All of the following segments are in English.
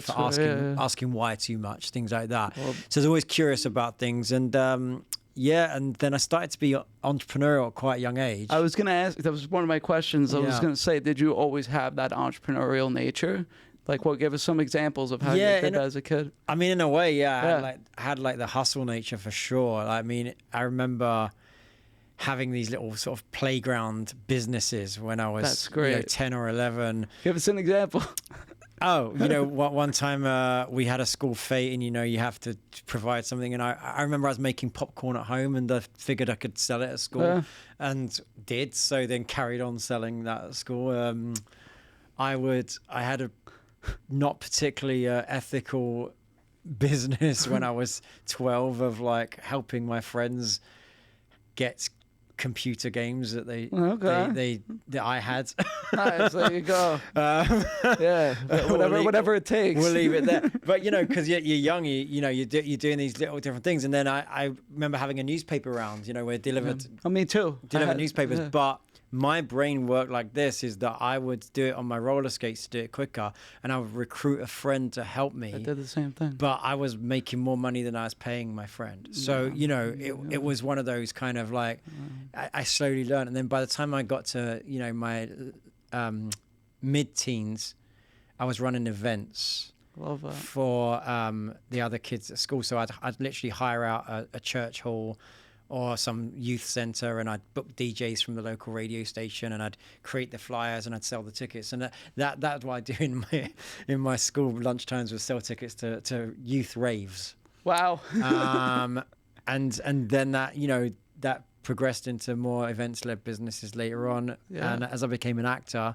for asking why too much, things like that. Well, So I was always curious about things. And and then I started to be entrepreneurial at quite a young age. I was going to ask, that was one of my questions. I was Yeah. going to say, did you always have that entrepreneurial nature? Like, what, give us some examples of how you did that as a kid. I mean, in a way, I had the hustle nature for sure. I mean, I remember having these little sort of playground businesses when I was That's great. 10 or 11. Give us an example. Oh, one time we had a school fete and, you have to provide something. And I remember I was making popcorn at home and I figured I could sell it at school and did. So then carried on selling that at school. I had a not particularly ethical business when I was 12 of like helping my friends get computer games that that I had. Nice, there you go. Whatever it takes. We'll leave it there. But because you're young, you're doing these little different things. And then I remember having a newspaper round, where delivered. Oh, me too. Delivered newspapers, but my brain worked like this: is that I would do it on my roller skates to do it quicker, and I would recruit a friend to help me. I did the same thing. But I was making more money than I was paying my friend. So it was one of those kind of like I slowly learned, and then by the time I got to my mid-teens, I was running events. Love that. For the other kids at school. So I'd literally hire out a church hall or some youth center, and I'd book DJs from the local radio station, and I'd create the flyers, and I'd sell the tickets. And that's what I do in my school lunchtimes, was sell tickets to youth raves. Wow. And then that progressed into more events-led businesses later on. Yeah. And as I became an actor,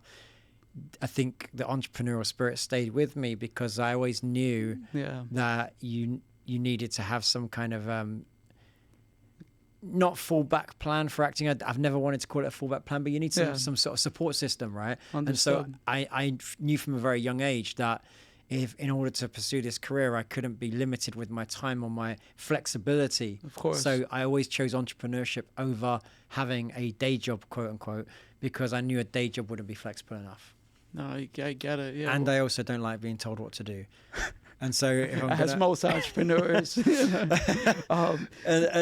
I think the entrepreneurial spirit stayed with me, because I always knew that you needed to have some kind of not fallback plan for acting. I've never wanted to call it a fallback plan, but you need some sort of support system, right? Understood. And so I knew from a very young age that if in order to pursue this career, I couldn't be limited with my time or my flexibility. Of course. So I always chose entrepreneurship over having a day job, quote unquote, because I knew a day job wouldn't be flexible enough. No, I get it. Yeah. And I also don't like being told what to do. And so if I'm as most entrepreneurs. and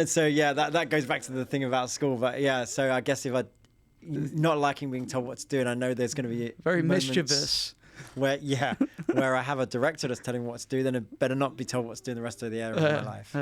so that goes back to the thing about school. But so I guess if I not liking being told what to do, and I know there's going to be very mischievous where I have a director that's telling me what to do, then I better not be told what to do in the rest of the area of my life.